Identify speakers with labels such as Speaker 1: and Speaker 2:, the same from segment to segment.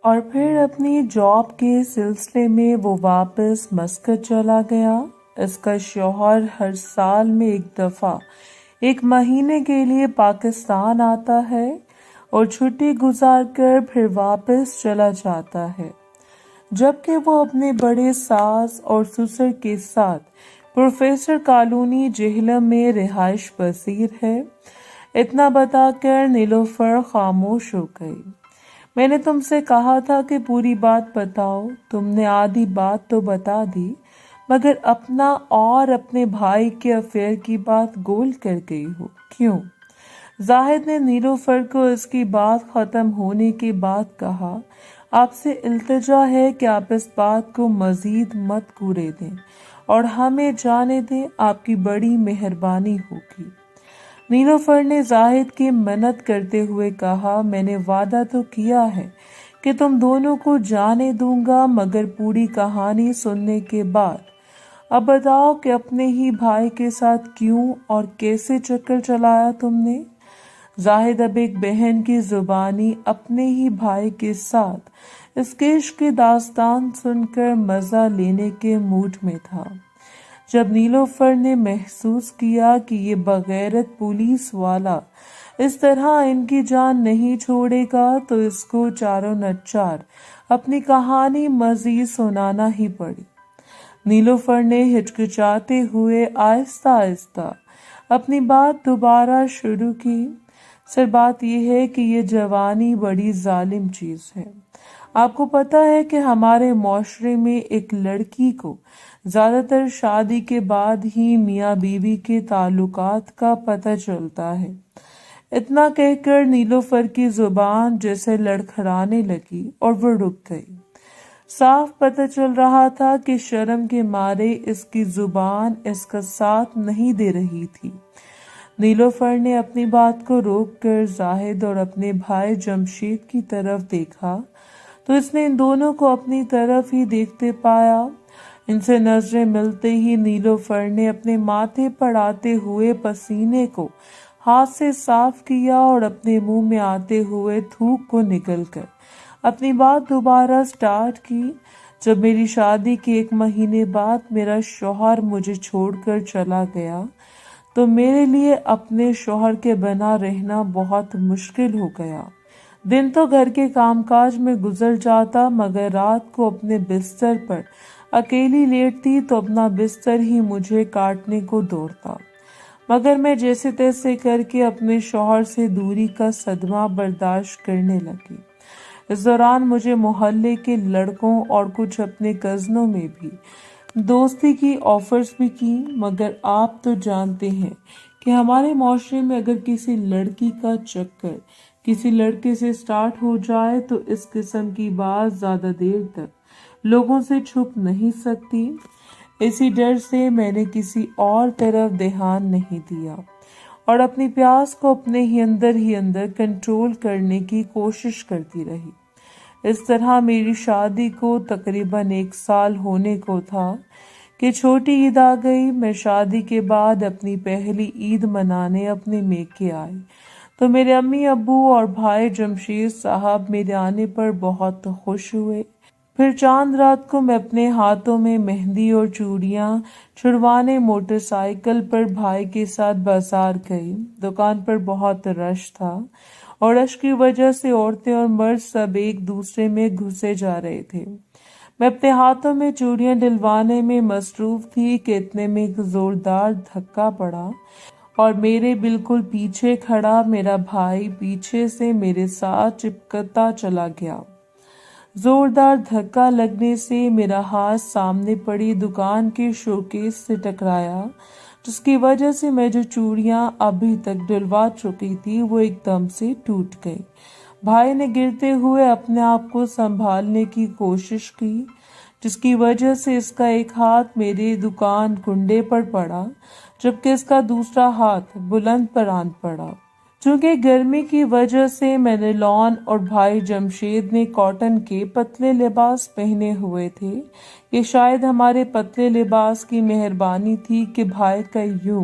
Speaker 1: اور پھر اپنی جاب کے سلسلے میں وہ واپس مسقط چلا گیا۔ اس کا شوہر ہر سال میں ایک دفعہ 1 مہینے کے لیے پاکستان آتا ہے اور چھٹی گزار کر پھر واپس چلا جاتا ہے، جبکہ وہ اپنے بڑے ساس اور سسر کے ساتھ پروفیسر کالونی جہلم میں رہائش پذیر ہے۔ اتنا بتا کر نیلوفر خاموش ہو گئی۔ میں نے تم سے کہا تھا کہ پوری بات بتاؤ، تم نے آدھی بات تو بتا دی، مگر اپنا اور اپنے بھائی کے افیئر کی بات گول کر گئی ہو، کیوں؟ زاہد نے نیلوفر کو اس کی بات ختم ہونے کے بعد کہا، آپ سے التجا ہے کہ آپ اس بات کو مزید مت گورے دیں اور ہمیں جانے دیں، آپ کی بڑی مہربانی ہوگی۔ نیلوفر نے زاہد کی منت کرتے ہوئے کہا، میں نے وعدہ تو کیا ہے کہ تم دونوں کو جانے دوں گا، مگر پوری کہانی سننے کے بعد اب بتاؤ کہ اپنے ہی بھائی کے ساتھ کیوں اور کیسے چکر چلایا تم نے؟ زاہد اب ایک بہن کی زبانی اپنے ہی بھائی کے ساتھ اس عشق کی داستان سن کر مزہ لینے کے موڈ میں تھا۔ جب نیلوفر نے محسوس کیا کہ یہ بغیرت پولیس والا اس طرح ان کی جان نہیں چھوڑے گا تو اس کو چاروں نچار اپنی کہانی مزید سنانا ہی پڑی۔ نیلوفر نے ہچکچاتے ہوئے آہستہ آہستہ اپنی بات دوبارہ شروع کی، سر بات یہ ہے کہ یہ جوانی بڑی ظالم چیز ہے۔ آپ کو پتہ ہے کہ ہمارے معاشرے میں ایک لڑکی کو زیادہ تر شادی کے بعد ہی میاں بیوی کے تعلقات کا پتہ چلتا ہے۔ اتنا کہہ کر نیلوفر کی زبان جیسے لڑکھڑانے لگی اور وہ رک گئی۔ صاف پتہ چل رہا تھا کہ شرم کے مارے اس کی زبان اس کا ساتھ نہیں دے رہی تھی۔ نیلوفر نے اپنی بات کو روک کر زاہد اور اپنے بھائی جمشید کی طرف دیکھا تو اس نے ان دونوں کو اپنی طرف ہی دیکھتے پایا۔ ان سے نظریں ملتے ہی نیلوفر نے اپنے ماتھے پر آتے ہوئے پسینے کو ہاتھ سے صاف کیا اور اپنے منہ میں آتے ہوئے تھوک کو نگل کر اپنی بات دوبارہ سٹارٹ کی۔ جب میری شادی کے 1 مہینے بعد میرا شوہر مجھے چھوڑ کر چلا گیا تو میرے لیے اپنے شوہر کے بنا رہنا بہت مشکل ہو گیا۔ دن تو گھر کے کام کاج میں گزر جاتا، مگر رات کو اپنے بستر پر اکیلی لیٹتی تو اپنا بستر ہی مجھے کاٹنے کو دوڑتا، مگر میں جیسے تیسے کر کے اپنے شوہر سے دوری کا صدمہ برداشت کرنے لگی۔ اس دوران مجھے محلے کے لڑکوں اور کچھ اپنے کزنوں میں بھی دوستی کی آفرز بھی کی، مگر آپ تو جانتے ہیں کہ ہمارے معاشرے میں اگر کسی لڑکی کا چکر کسی لڑکے سے سٹارٹ ہو جائے تو اس قسم کی بات زیادہ دیر تک لوگوں سے چھپ نہیں سکتی۔ اسی ڈر سے میں نے کسی اور طرف دھیان نہیں دیا اور اپنی پیاس کو اپنے ہی اندر کنٹرول کرنے کی کوشش کرتی رہی۔ اس طرح میری شادی کو تقریباً 1 سال ہونے کو تھا کہ چھوٹی عید آ گئی۔ میں شادی کے بعد اپنی پہلی عید منانے اپنے میکے آئی تو میرے امی ابو اور بھائی جمشید صاحب میرے آنے پر بہت خوش ہوئے۔ پھر چاند رات کو میں اپنے ہاتھوں میں مہندی اور چوڑیاں چھڑوانے موٹر سائیکل پر بھائی کے ساتھ بازار گئی۔ دکان پر بہت رش تھا اور رش کی وجہ سے عورتیں اور مرد سب ایک دوسرے میں گھسے جا رہے تھے۔ میں اپنے ہاتھوں میں چوڑیاں ڈلوانے میں مصروف تھی کہ اتنے میں ایک زوردار دھکا پڑا اور میرے بالکل پیچھے کھڑا میرا بھائی پیچھے سے میرے ساتھ چپکتا چلا گیا۔ زوردار دھکا لگنے سے میرا ہاتھ سامنے پڑی دکان کے شوکیس سے ٹکرایا، جس کی وجہ سے میں جو چوڑیاں ابھی تک ڈلوا چکی تھی وہ ایک دم سے ٹوٹ گئی۔ بھائی نے گرتے ہوئے اپنے آپ کو سنبھالنے کی کوشش کی، جس کی وجہ سے اس کا ایک ہاتھ میرے دکان کنڈے پر پڑا جبکہ اس کا دوسرا ہاتھ بلند پر آن پڑا۔ چونکہ گرمی کی وجہ سے میں نے لان اور بھائی جمشید نے کاٹن کے پتلے لباس پہنے ہوئے تھے۔ یہ شاید ہمارے پتلے لباس کی مہربانی تھی کہ بھائی کا یوں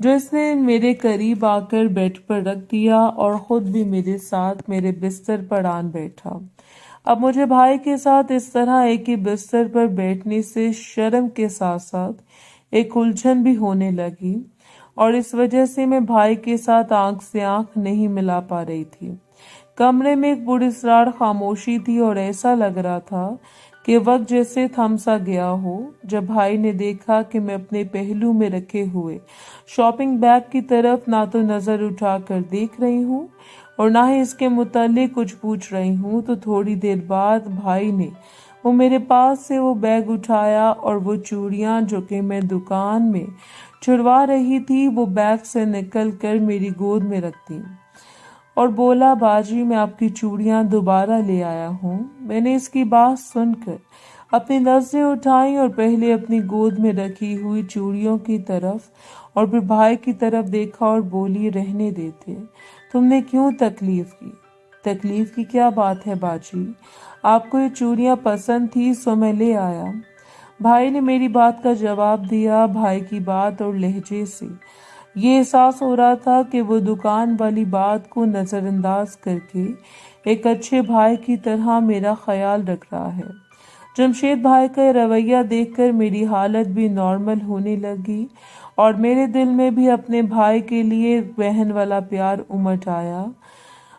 Speaker 1: جو اس نے میرے قریب آ کر بیڈ پر رکھ دیا اور خود بھی میرے ساتھ میرے بستر پر آن بیٹھا۔ اب مجھے بھائی کے ساتھ اس طرح ایک ہی بستر پر بیٹھنے سے شرم کے ساتھ ساتھ ایک الجھن بھی ہونے لگی، اور اس وجہ سے میں بھائی کے ساتھ آنکھ سے آنکھ نہیں ملا پا رہی تھی۔ کمرے میں ایک پراسرار خاموشی تھی اور ایسا لگ رہا تھا کہ وقت جیسے تھم سا گیا ہو۔ جب بھائی نے دیکھا کہ میں اپنے پہلو میں رکھے ہوئے شاپنگ بیگ کی طرف نہ تو نظر اٹھا کر دیکھ رہی ہوں اور نہ ہی اس کے متعلق کچھ پوچھ رہی ہوں، تو تھوڑی دیر بعد بھائی نے وہ میرے پاس سے وہ بیگ اٹھایا اور وہ چوڑیاں جو کہ میں دکان میں چھڑوا رہی تھی وہ بیگ سے نکل کر میری گود میں رکھ دی اور بولا، باجی میں آپ کی چوڑیاں دوبارہ لے آیا ہوں۔ میں نے اس کی بات سن کر اپنی نظریں اٹھائیں اور پہلے اپنی گود میں رکھی ہوئی چوڑیوں کی طرف اور پھر بھائی کی طرف دیکھا اور بولی، رہنے دیتے، تم نے کیوں تکلیف کی؟ تکلیف کی کیا بات ہے باجی؟ آپ کو یہ چوڑیاں پسند تھی سو میں لے آیا۔ بھائی نے میری بات کا جواب دیا۔ بھائی کی بات اور لہجے سے یہ احساس ہو رہا تھا کہ وہ دکان والی بات کو نظر انداز کر کے ایک اچھے بھائی کی طرح میرا خیال رکھ رہا ہے۔ جمشید بھائی کا یہ رویہ دیکھ کر میری حالت بھی نارمل ہونے لگی اور میرے دل میں بھی اپنے بھائی کے لیے بہن والا پیار امٹ آیا۔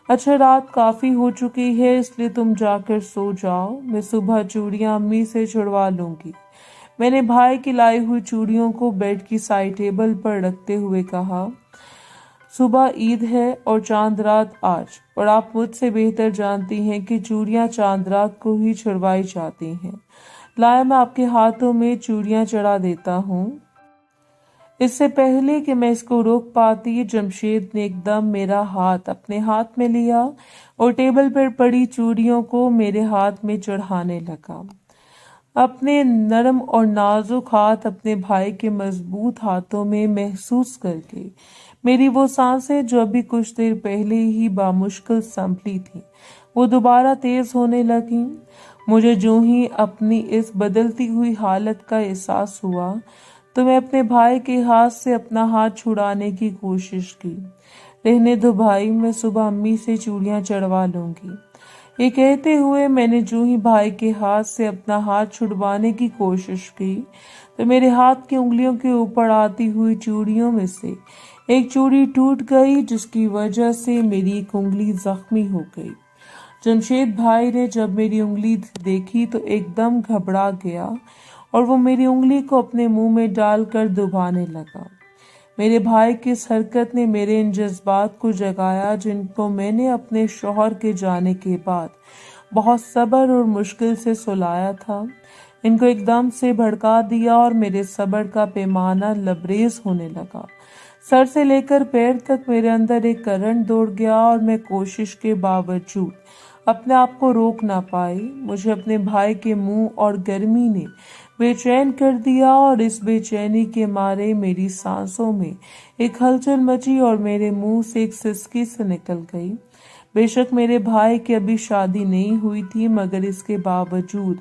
Speaker 1: اچھا، رات کافی ہو چکی ہے اس لیے تم جا کر سو جاؤ، میں صبح چوڑیاں امی سے چھڑوا لوں گی۔ میں نے بھائی کی لائی ہوئی چوڑیوں کو بیڈ کی سائڈ ٹیبل پر رکھتے ہوئے کہا، صبح عید ہے اور چاند رات آج، اور آپ مجھ سے بہتر جانتی ہیں کہ چوڑیاں چاند رات کو ہی چھڑوائی جاتی ہیں۔ لایا میں آپ کے ہاتھوں میں چوڑیاں چڑھا دیتا ہوں۔ اس سے پہلے کہ میں اس کو روک پاتی، جمشید نے ایک دم میرا ہاتھ اپنے ہاتھ میں لیا اور ٹیبل پر پڑی چوڑیوں کو میرے ہاتھ میں چڑھانے لگا۔ اپنے نرم اور نازک ہاتھ اپنے بھائی کے مضبوط ہاتھوں میں محسوس کر کے میری وہ سانسیں جو ابھی کچھ دیر پہلے ہی بامشکل سنبھلی تھیں وہ دوبارہ تیز ہونے لگیں۔ مجھے جو ہی اپنی اس بدلتی ہوئی حالت کا احساس ہوا تو میں اپنے بھائی کے ہاتھ سے اپنا ہاتھ چھڑانے کی کوشش کی۔ رہنے دو بھائی، میں صبح امی سے چوڑیاں چڑھوا لوں گی۔ یہ کہتے ہوئے میں نے جو ہی بھائی کے ہاتھ سے اپنا ہاتھ چھڑوانے کی کوشش کی تو میرے ہاتھ کی انگلیوں کے اوپر آتی ہوئی چوڑیوں میں سے ایک چوڑی ٹوٹ گئی، جس کی وجہ سے میری ایک انگلی زخمی ہو گئی۔ جمشید بھائی نے جب میری انگلی دیکھی تو ایک دم گھبرا گیا اور وہ میری انگلی کو اپنے منہ میں ڈال کر دبانے لگا۔ میرے بھائی کی اس حرکت نے میرے ان جذبات کو جگایا جن کو میں نے اپنے شوہر کے جانے کے بعد بہت صبر اور مشکل سے سلایا تھا۔ ان کو ایک دم سے بھڑکا دیا اور میرے صبر کا پیمانہ لبریز ہونے لگا۔ سر سے لے کر پیر تک میرے اندر ایک کرنٹ دوڑ گیا اور میں کوشش کے باوجود اپنے آپ کو روک نہ پائی۔ مجھے اپنے بھائی کے منہ اور گرمی نے بے چین کر دیا اور اس بے چینی کے مارے میری سانسوں میں ایک ہلچل مچی اور میرے منہ سے ایک سسکی سے نکل گئی۔ بے شک میرے بھائی کی ابھی شادی نہیں ہوئی تھی، مگر اس کے باوجود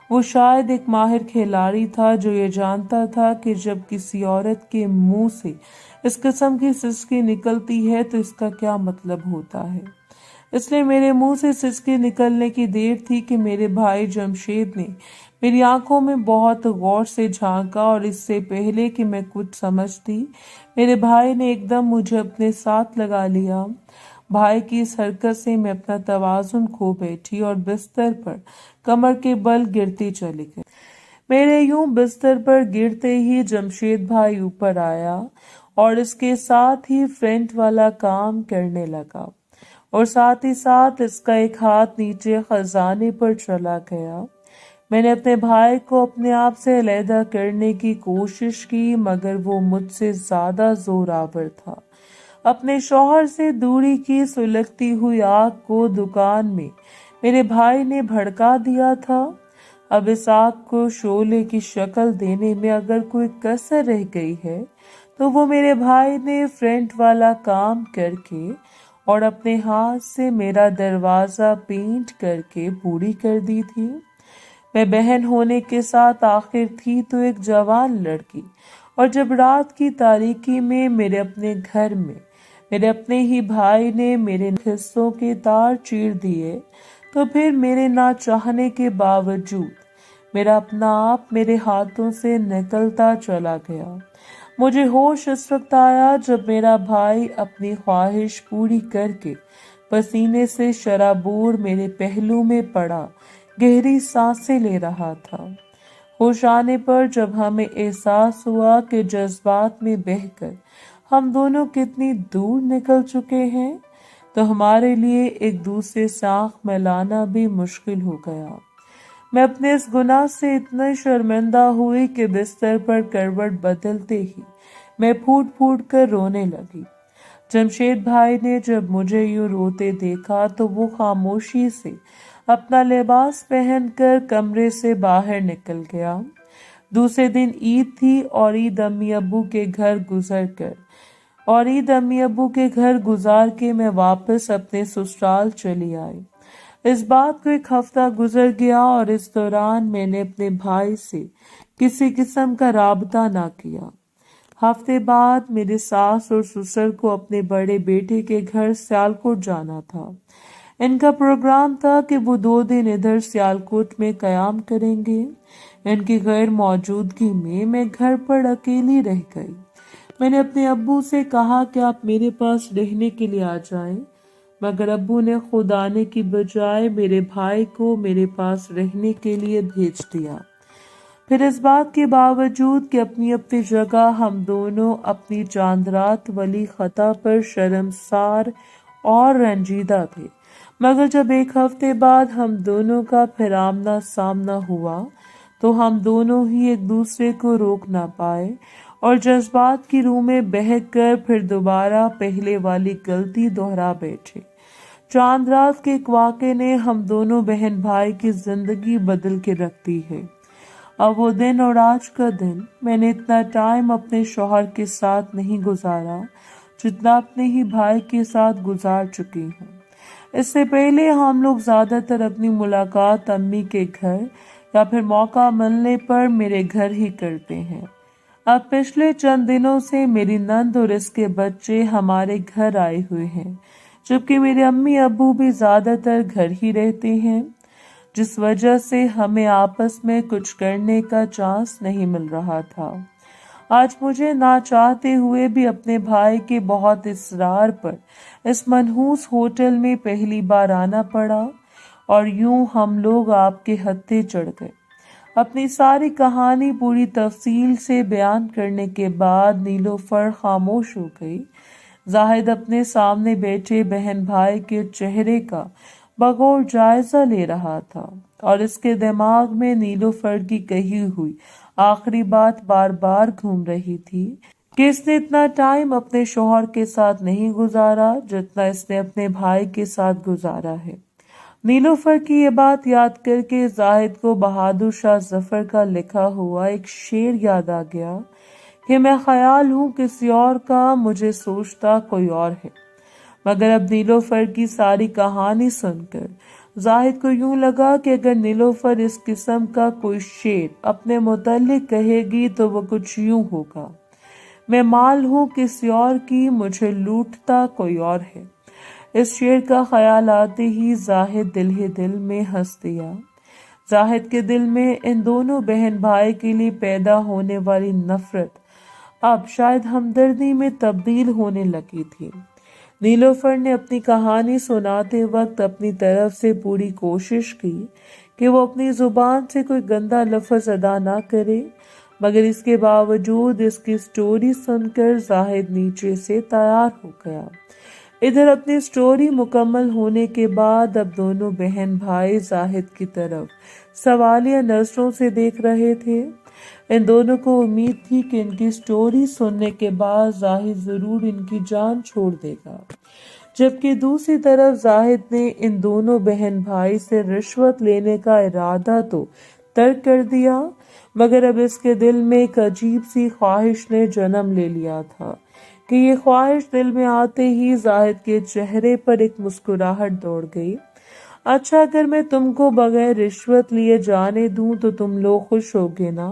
Speaker 1: وہ شاید ایک ماہر کھلاڑی تھا جو یہ جانتا تھا کہ جب کسی عورت کے منہ سے اس قسم کی سسکی نکلتی ہے تو اس کا کیا مطلب ہوتا ہے۔ اس لیے میرے منہ سے سسکی نکلنے کی دیر تھی کہ میرے بھائی جمشید نے میری آنکھوں میں بہت غور سے جھانکا اور اس سے پہلے کہ میں کچھ سمجھتی میرے بھائی نے ایک دم مجھے اپنے ساتھ لگا لیا۔ بھائی کی اس حرکت سے میں اپنا توازن کھو بیٹھی اور بستر پر کمر کے بل گرتی چلی گئی۔ میرے یوں بستر پر گرتے ہی جمشید بھائی اوپر آیا اور اس کے ساتھ ہی فرنٹ والا کام کرنے لگا اور ساتھ ہی ساتھ اس کا ایک ہاتھ نیچے خزانے پر چلا گیا۔ میں نے اپنے بھائی کو اپنے آپ سے علیحدہ کرنے کی کوشش کی مگر وہ مجھ سے زیادہ زور آور تھا۔ اپنے شوہر سے دوری کی سلگتی ہوئی آگ کو دکان میں میرے بھائی نے بھڑکا دیا تھا۔ اب اس آگ کو شعلے کی شکل دینے میں اگر کوئی کسر رہ گئی ہے تو وہ میرے بھائی نے فرنٹ والا کام کر کے اور اپنے ہاتھ سے میرا دروازہ پینٹ کر کے پوری کر دی تھی۔ میں بہن ہونے کے ساتھ آخر تھی تو ایک جوان لڑکی اور جب رات کی تاریکی میں میرے اپنے گھر میں میرے اپنے ہی بھائی نے میرے حصوں کے تار چیر دیے، تو پھر میرے نہ چاہنے کے باوجود میرا اپنا آپ میرے ہاتھوں سے نکلتا چلا گیا۔ مجھے ہوش اس وقت آیا جب میرا بھائی اپنی خواہش پوری کر کے پسینے سے شرابور میرے پہلو میں پڑا گہری سانسیں لے رہا تھا۔ ہوش آنے پر جب ہمیں احساس ہوا کہ جذبات میں بہہ کر ہم دونوں کتنی دور نکل چکے ہیں، تو ہمارے لیے ایک دوسرے سے آنکھ ملانا بھی مشکل ہو گیا۔ میں اپنے اس گناہ سے اتنا شرمندہ ہوئی کہ بستر پر کروٹ بدلتے ہی میں پھوٹ پھوٹ کر رونے لگی۔ جمشید بھائی نے جب مجھے یوں روتے دیکھا تو وہ خاموشی سے اپنا لباس پہن کر کمرے سے باہر نکل گیا۔ دوسرے دن عید تھی اور عید امی ابو کے گھر گزار کے میں واپس اپنے سسرال چلی آئی۔ اس بات کو ایک ہفتہ گزر گیا اور اس دوران میں نے اپنے بھائی سے کسی قسم کا رابطہ نہ کیا۔ ہفتے بعد میرے ساس اور سسر کو اپنے بڑے بیٹے کے گھر سیالکوٹ جانا تھا۔ ان کا پروگرام تھا کہ وہ 2 دن ادھر سیالکوٹ میں قیام کریں گے۔ ان کی غیر موجودگی میں گھر پر اکیلی رہ گئی۔ میں نے اپنے ابو سے کہا کہ آپ میرے پاس رہنے کے لیے آ جائیں، مگر ابو نے خود آنے کی بجائے میرے بھائی کو میرے پاس رہنے کے لیے بھیج دیا۔ پھر اس بات کے باوجود کہ اپنی اپنی جگہ ہم دونوں اپنی چاند رات والی خطا پر شرمسار اور رنجیدہ تھے، مگر جب 1 ہفتے بعد ہم دونوں کا پھر آمنا سامنا ہوا تو ہم دونوں ہی ایک دوسرے کو روک نہ پائے اور جذبات کی روح میں بہک کر پھر دوبارہ پہلے والی غلطی دہرا بیٹھے۔ چاند رات کے ایک واقعے نے ہم دونوں بہن بھائی کی زندگی بدل کے رکھ دی ہے۔ اب وہ دن اور آج کا دن میں نے اتنا ٹائم اپنے شوہر کے ساتھ نہیں گزارا جتنا اپنے ہی بھائی کے ساتھ گزار چکی ہوں۔ اس سے پہلے ہم لوگ زیادہ تر اپنی ملاقات امی کے گھر یا پھر موقع ملنے پر میرے گھر ہی کرتے ہیں۔ اب پچھلے چند دنوں سے میری نند اور اس کے بچے ہمارے گھر آئے ہوئے ہیں، جبکہ میرے امی ابو بھی زیادہ تر گھر ہی رہتے ہیں، جس وجہ سے ہمیں آپس میں کچھ کرنے کا چانس نہیں مل رہا تھا۔ آج مجھے نہ چاہتے ہوئے بھی اپنے بھائی کے بہت اصرار پر اس منحوس ہوٹل میں پہلی بار آنا پڑا اور یوں ہم لوگ آپ کے ہتھے چڑھ گئے۔ اپنی ساری کہانی پوری تفصیل سے بیان کرنے کے بعد نیلوفر خاموش ہو گئی۔ زاہد اپنے سامنے بیٹھے بہن بھائی کے چہرے کا بغور جائزہ لے رہا تھا اور اس کے دماغ میں نیلوفر کی کہی ہوئی آخری بات بار بار گھوم رہی تھی کہ اس نے اتنا ٹائم اپنے شوہر کے ساتھ نہیں گزارا جتنا اس نے اپنے بھائی کے ساتھ گزارا ہے۔ نیلوفر کی یہ بات یاد کر کے زاہد کو بہادر شاہ ظفر کا لکھا ہوا ایک شعر یاد آ گیا کہ میں خیال ہوں کسی اور کا، مجھے سوچتا کوئی اور ہے۔ مگر اب نیلوفر کی ساری کہانی سن کر زاہد کو یوں لگا کہ اگر نیلوفر اس قسم کا کوئی شعر اپنے متعلق کہے گی تو وہ کچھ یوں ہوگا: میں مال ہوں کسی اور کی، مجھے لوٹتا کوئی اور ہے۔ اس شعر کا خیال آتے ہی زاہد دل ہی دل میں ہنس دیا۔ زاہد کے دل میں ان دونوں بہن بھائی کے لیے پیدا ہونے والی نفرت اب شاید ہمدردی میں تبدیل ہونے لگی تھی۔ نیلوفر نے اپنی کہانی سناتے وقت اپنی طرف سے پوری کوشش کی کہ وہ اپنی زبان سے کوئی گندا لفظ ادا نہ کرے، مگر اس کے باوجود اس کی سٹوری سن کر زاہد نیچے سے تیار ہو گیا۔ ادھر اپنی سٹوری مکمل ہونے کے بعد اب دونوں بہن بھائی زاہد کی طرف سوالیہ نظروں سے دیکھ رہے تھے۔ ان دونوں کو امید تھی کہ ان کی سٹوری سننے کے بعد زاہد ضرور ان کی جان چھوڑ دے گا، جبکہ دوسری طرف زاہد نے ان دونوں بہن بھائی سے رشوت لینے کا ارادہ تو ترک کر دیا، مگر اب اس کے دل میں ایک عجیب سی خواہش نے جنم لے لیا تھا کہ یہ خواہش دل میں آتے ہی زاہد کے چہرے پر ایک مسکراہٹ دوڑ گئی۔ اچھا، اگر میں تم کو بغیر رشوت لیے جانے دوں تو تم لوگ خوش ہوگے نا؟